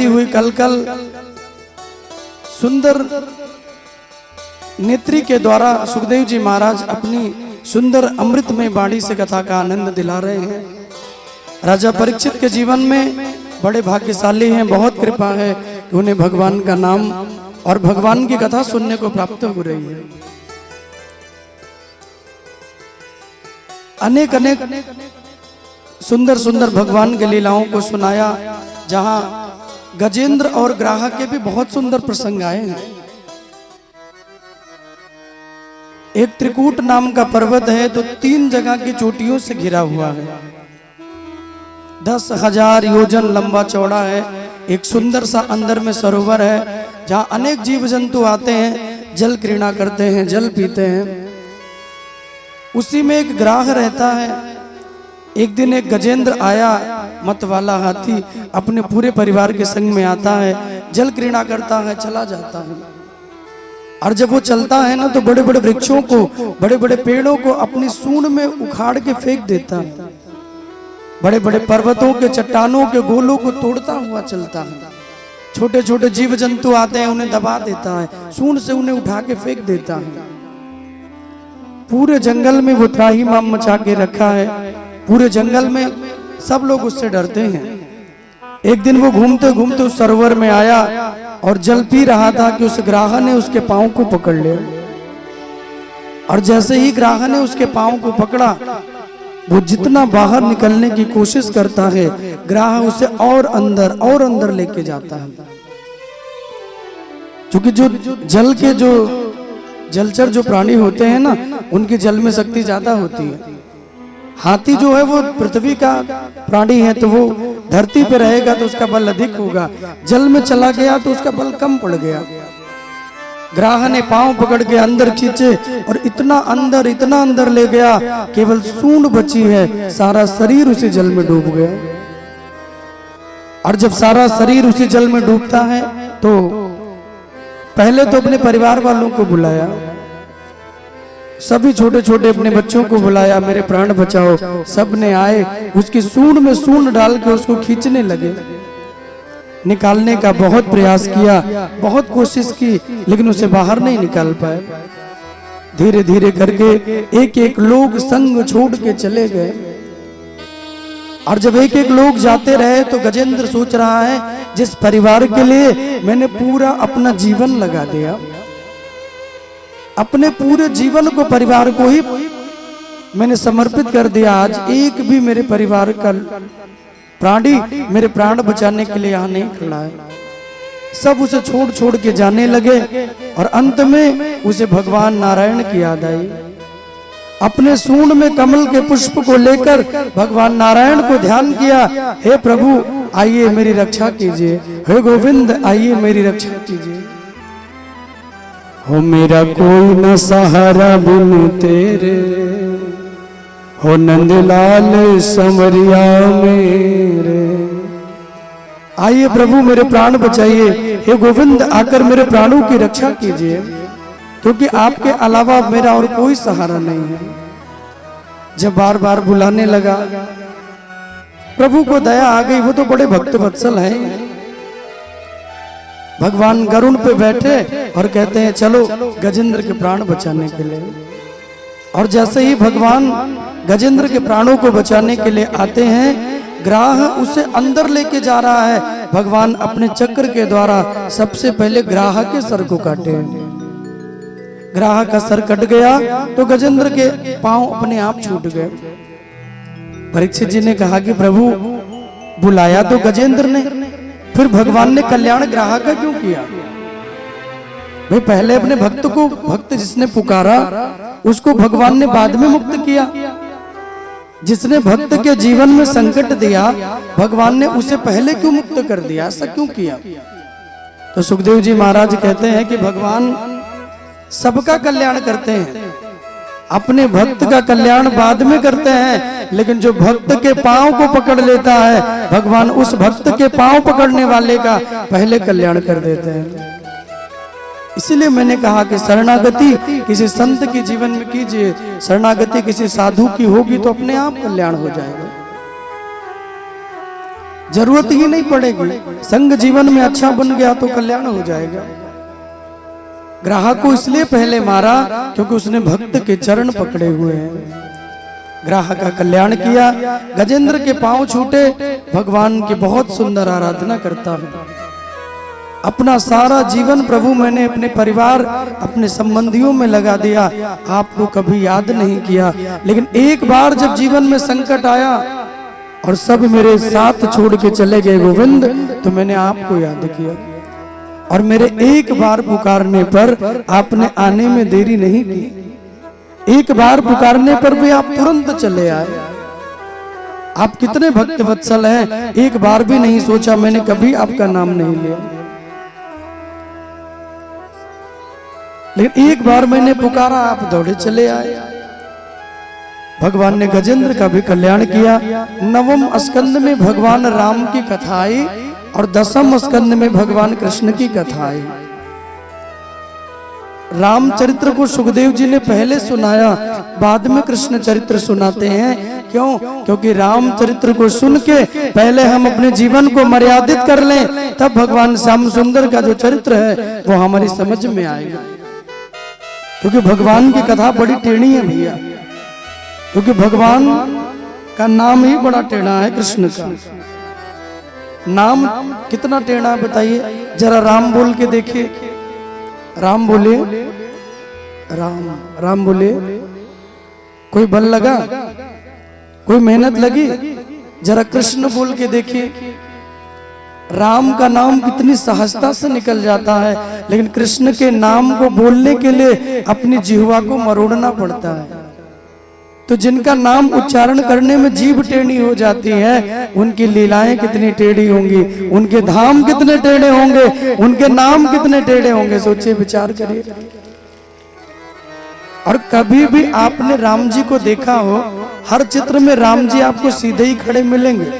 हुई कल कल सुंदर नेत्री के द्वारा सुखदेव जी महाराज अपनी सुंदर अमृतमय वाणी से कथा का आनंद दिला रहे हैं। राजा परीक्षित के जीवन में बड़े भाग्यशाली हैं, बहुत कृपा है कि उन्हें भगवान का नाम और भगवान की कथा सुनने को प्राप्त हो रही है। अनेक अनेक सुंदर सुंदर भगवान की लीलाओं को सुनाया, जहां गजेंद्र और ग्राहक के भी बहुत सुंदर प्रसंग आए हैं। एक त्रिकूट नाम का पर्वत है तो 3 जगह की चोटियों से घिरा हुआ है। 10,000 योजन लंबा चौड़ा है। एक सुंदर सा अंदर में सरोवर है, जहां अनेक जीव जंतु आते हैं, जल क्रीड़ा करते हैं, जल पीते हैं। उसी में एक ग्राह रहता है। एक दिन एक गजेंद्र आया, मत वाला हाथी, अपने पूरे परिवार के संग में आता है, जल क्रीड़ा करता है, चला जाता है। और जब वो चलता है ना तो बड़े बड़े वृक्षों को, बड़े बड़े पेड़ों को अपनी सूंड में उखाड़ के फेंक देता है। बड़े बड़े पर्वतों के, चट्टानों के गोलों को तोड़ता हुआ चलता है। छोटे छोटे जीव जंतु आते हैं, उन्हें दबा देता है, सूंड से उन्हें उठा के फेंक देता है। पूरे जंगल में वो त्राहिमाम मचा के रखा है। पूरे जंगल में सब लोग उससे डरते हैं। एक दिन वो घूमते घूमते उस सरोवर में आया और जल पी रहा था कि उस ग्राह ने उसके पांव को पकड़ लिया। और जैसे ही ग्राह ने उसके पांव को पकड़ा, वो जितना बाहर निकलने की कोशिश करता है, ग्राह उसे और अंदर लेके जाता है। क्योंकि जो जल के जो जलचर जो प्राणी होते हैं ना, उनकी जल में शक्ति ज्यादा होती है। हाथी जो है वो पृथ्वी का प्राणी है, तो वो धरती पे रहेगा तो उसका बल अधिक होगा। जल में चला गया तो उसका बल कम पड़ गया। ग्राह ने पांव पकड़ के अंदर खींचे और इतना अंदर ले गया, केवल सूंड बची है, सारा शरीर उसी जल में डूब गया। और जब सारा शरीर उसी जल में डूबता है तो पहले तो अपने परिवार वालों को बुलाया, सभी छोटे छोटे अपने बच्चों को बुलाया, मेरे प्राण बचाओ। सब ने आए, उसकी सूंड में सूंड डाल के उसको खींचने लगे। निकालने का बहुत प्रयास किया, बहुत कोशिश की, लेकिन उसे बाहर नहीं निकाल पाए। धीरे धीरे करके एक एक लोग संग छोड़ के चले गए। और जब एक एक लोग जाते रहे तो गजेंद्र सोच रहा है, जिस परिवार के लिए मैंने पूरा अपना जीवन लगा दिया, अपने पूरे जीवन को परिवार को ही मैंने समर्पित कर दिया, आज एक भी मेरे परिवार का प्राणी मेरे प्राण बचाने के लिए यहाँ नहीं खड़ा है। सब उसे छोड़ छोड़ के जाने लगे और अंत में उसे भगवान नारायण की याद आई। अपने सूंड में कमल के पुष्प को लेकर भगवान नारायण को ध्यान किया, हे प्रभु आइए मेरी रक्षा कीजिए, हे गोविंद आइए मेरी रक्षा कीजिए। हो मेरा कोई न सहारा बिन तेरे, हो नंदलाल संवरिया मेरे। आइए प्रभु मेरे प्राण बचाइए, हे गोविंद आकर मेरे प्राणों की रक्षा कीजिए, क्योंकि आपके अलावा मेरा और कोई सहारा नहीं है। जब बार बार बुलाने लगा, प्रभु को दया आ गई। वो तो बड़े भक्त वत्सल हैं। भगवान गरुड़ पे बैठे और कहते हैं चलो गजेंद्र के प्राण बचाने के लिए। और जैसे ही भगवान गजेंद्र के प्राणों को बचाने के लिए आते हैं, ग्राह उसे अंदर लेके जा रहा है। भगवान अपने चक्र के द्वारा सबसे पहले ग्राह के सर को काटे। ग्राह का सर कट गया तो गजेंद्र के पांव अपने आप छूट गए। परीक्षित जी ने कहा कि प्रभु बुलाया तो गजेंद्र ने, फिर भगवान ने कल्याण ग्राह का क्यों किया? भाई पहले अपने भक्त को, भक्त जिसने पुकारा उसको भगवान ने बाद में मुक्त किया। जिसने भक्त के जीवन में संकट दिया, भगवान ने उसे पहले क्यों मुक्त कर दिया? ऐसा क्यों किया? तो सुखदेव जी महाराज कहते हैं कि भगवान सबका कल्याण करते हैं, अपने भक्त का कल्याण बाद में करते हैं, लेकिन जो भक्त के पांव को पकड़ लेता है, भगवान उस भक्त के पांव पकड़ने वाले का पहले कल्याण कर देते हैं। इसीलिए मैंने कहा कि शरणागति किसी संत के जीवन में कीजिए, शरणागति किसी साधु की होगी तो अपने आप कल्याण हो जाएगा। जरूरत ही नहीं पड़ेगी। संग जीवन में अच्छा बन गया तो कल्याण हो जाएगा। ग्राहक को इसलिए पहले मारा क्योंकि उसने भक्त के चरण पकड़े हुए हैं। ग्राहक का कल्याण किया, गजेंद्र के पांव छूटे, भगवान की बहुत सुंदर आराधना करता हूं। अपना सारा जीवन प्रभु मैंने अपने परिवार, अपने संबंधियों में लगा दिया, आपको कभी याद नहीं किया। लेकिन एक बार जब जीवन में संकट आया और सब मेरे साथ छोड़ के चले गए गोविंद, तो मैंने आपको याद किया और मेरे एक बार पुकारने पर आपने आने में देरी नहीं की। एक बार पुकारने पर भी आप तुरंत चले आए। आप कितने भक्त वत्सल हैं, एक बार भी नहीं सोचा मैंने कभी आपका नाम नहीं लिया, लेकिन एक बार मैंने पुकारा, आप दौड़े चले आए। भगवान ने गजेंद्र का भी कल्याण किया। नवम स्कंद में भगवान राम की कथा आई और 10वें स्कंद में भगवान कृष्ण की कथा आई। रामचरित्र को सुखदेव जी ने पहले सुनाया, बाद में कृष्ण चरित्र सुनाते हैं। क्यों? क्योंकि रामचरित्र को सुन के पहले हम अपने जीवन को मर्यादित कर लें, तब भगवान श्याम सुंदर का जो चरित्र है वो हमारी समझ में आएगा। क्योंकि भगवान की कथा बड़ी टेढ़ी है भैया, क्योंकि भगवान का नाम ही बड़ा टेढ़ा है। कृष्ण का नाम कितना टेढ़ा है बताइए जरा। राम बोल के देखिए, राम बोले, राम राम बोले, कोई बल लगा, कोई मेहनत लगी? जरा कृष्ण बोल के देखिए, राम का नाम कितनी सहजता से निकल जाता है, लेकिन कृष्ण के नाम को बोलने के लिए अपनी जिह्वा को मरोड़ना पड़ता है। तो जिनका नाम उच्चारण करने में जीभ टेढ़ी हो जाती है, उनकी लीलाएं कितनी टेढ़ी होंगी, उनके धाम कितने टेढ़े होंगे, उनके नाम कितने टेढ़े होंगे। सोचिए, विचार करिए। और कभी भी आपने राम जी को देखा हो, हर चित्र में राम जी आपको सीधे ही खड़े मिलेंगे।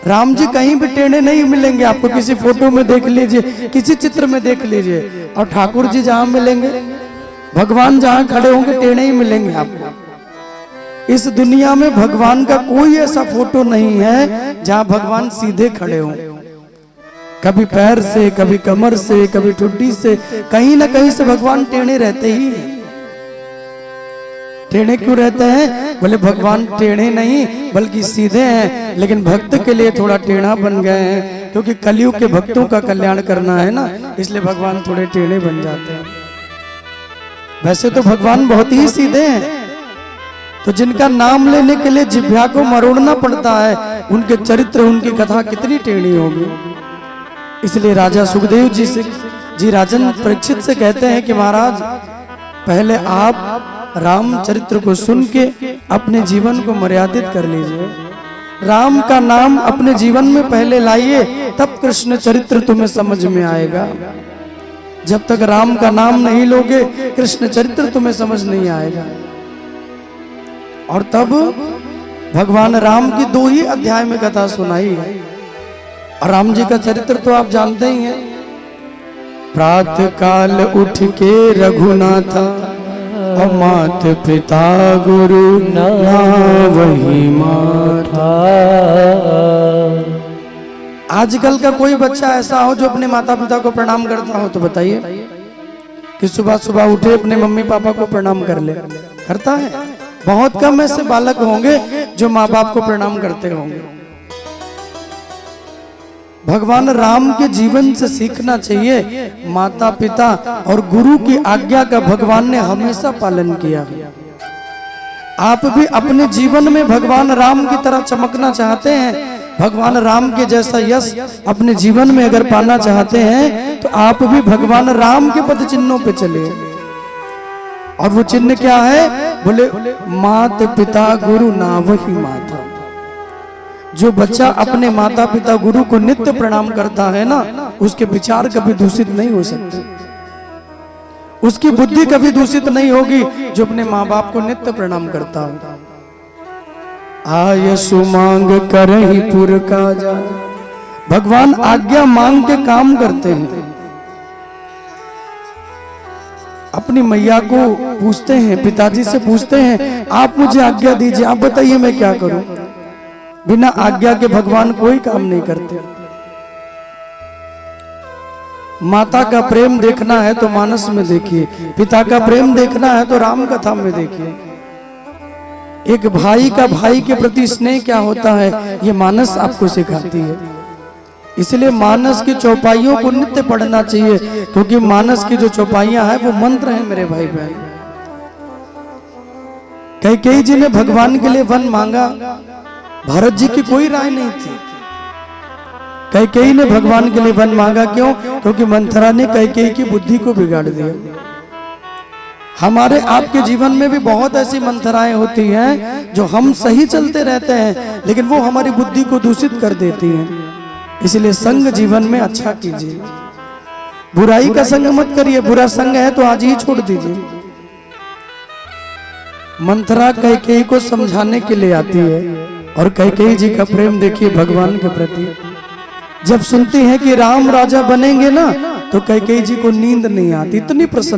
राम जी कहीं भी टेढ़े नहीं मिलेंगे आपको। किसी फोटो में देख लीजिए, किसी चित्र में देख लीजिए, और ठाकुर जी जहां मिलेंगे, भगवान जहां खड़े होंगे, टेढ़े ही मिलेंगे आपको। इस दुनिया में भगवान का कोई ऐसा फोटो नहीं है जहां भगवान सीधे खड़े हों। कभी पैर से, कभी कमर से, कभी ठुड्डी से, कहीं ना कहीं से भगवान टेढ़े रहते ही हैं। टेढ़े क्यों रहते हैं? बोले भगवान टेढ़े नहीं बल्कि सीधे हैं, लेकिन भक्त के लिए थोड़ा टेढ़ा बन गए हैं, क्योंकि कलयुग के भक्तों का कल्याण करना है ना, इसलिए भगवान थोड़े टेढ़े बन जाते हैं। वैसे तो भगवान बहुत ही सीधे हैं, तो जिनका नाम लेने के लिए जिह्वा को मरोड़ना पड़ता है, उनके चरित्र, उनकी कथा कितनी टेढ़ी होगी। इसलिए राजा सुखदेव जी राजन परीक्षित से कहते हैं कि महाराज, पहले आप रामचरित्र को सुन के अपने जीवन को मर्यादित कर लीजिए। राम का नाम अपने जीवन में पहले लाइए, तब कृष्ण चरित्र तुम्हें समझ में आएगा। जब तक राम का नाम नहीं लोगे, कृष्ण चरित्र तुम्हें समझ नहीं आएगा। और तब भगवान राम की 2 ही अध्याय में कथा सुनाई है। और राम जी का चरित्र तो आप जानते ही हैं। प्रातः काल उठ के रघुनाथा, और मात पिता गुरु ना वही माता। आजकल का कोई बच्चा ऐसा हो जो अपने माता पिता को प्रणाम करता हो तो बताइए कि सुबह सुबह उठे अपने मम्मी पापा को प्रणाम कर ले? करता है? बहुत कम ऐसे बालक होंगे जो माँ बाप को प्रणाम करते होंगे। भगवान राम के जीवन से सीखना चाहिए। माता पिता और गुरु की आज्ञा का भगवान ने हमेशा पालन किया। आप भी अपने जीवन में भगवान राम की तरह चमकना चाहते हैं, भगवान राम के जैसा यश अपने जीवन में अगर पाना चाहते हैं, तो आप भी भगवान राम के पद चिन्हों पे चले। और वो चिन्ह क्या है? बोले मात पिता गुरु ना वही माता। जो बच्चा अपने माता पिता गुरु को नित्य प्रणाम करता है ना, उसके विचार कभी दूषित नहीं हो सकते, उसकी बुद्धि कभी दूषित नहीं होगी, जो अपने माँ बाप को नित्य प्रणाम करता हो। आयसु मांग करहि पुर काजा। भगवान आज्ञा मांग के काम करते हैं। अपनी मैया को पूछते हैं, पिताजी से पूछते हैं, आप मुझे आज्ञा दीजिए, आप बताइए मैं क्या करूं। बिना आज्ञा के भगवान कोई काम नहीं करते। माता का प्रेम देखना है तो मानस में देखिए, पिता का प्रेम देखना है तो राम कथा में देखिए। एक भाई का भाई के प्रति स्नेह क्या होता है, ये मानस आपको सिखाती है। इसलिए मानस की चौपाइयों को नित्य पढ़ना चाहिए, क्योंकि मानस की जो चौपाइयां हैं वो मंत्र हैं मेरे भाई बहन। कैकेयी जी ने भगवान के लिए वन मांगा, भरत जी की कोई राय नहीं थी। कैकेयी ने भगवान के लिए वन मांगा, क्यों? क्योंकि मंथरा ने कैकेयी की बुद्धि को बिगाड़ दिया। हमारे आपके जीवन में भी बहुत ऐसी मंथराएं होती हैं जो हम सही चलते रहते हैं, लेकिन वो हमारी बुद्धि को दूषित कर देती हैं। इसलिए संग जीवन में अच्छा कीजिए, बुराई का संग मत करिए। बुरा संग है तो आज ही छोड़ दीजिए। मंथरा कैकेयी को समझाने के लिए आती है, और कैकेयी जी का प्रेम देखिए भगवान के प्रति। जब सुनती है कि राम राजा बनेंगे ना, तो कैकेयी जी को नींद नहीं आती, इतनी प्रसन्न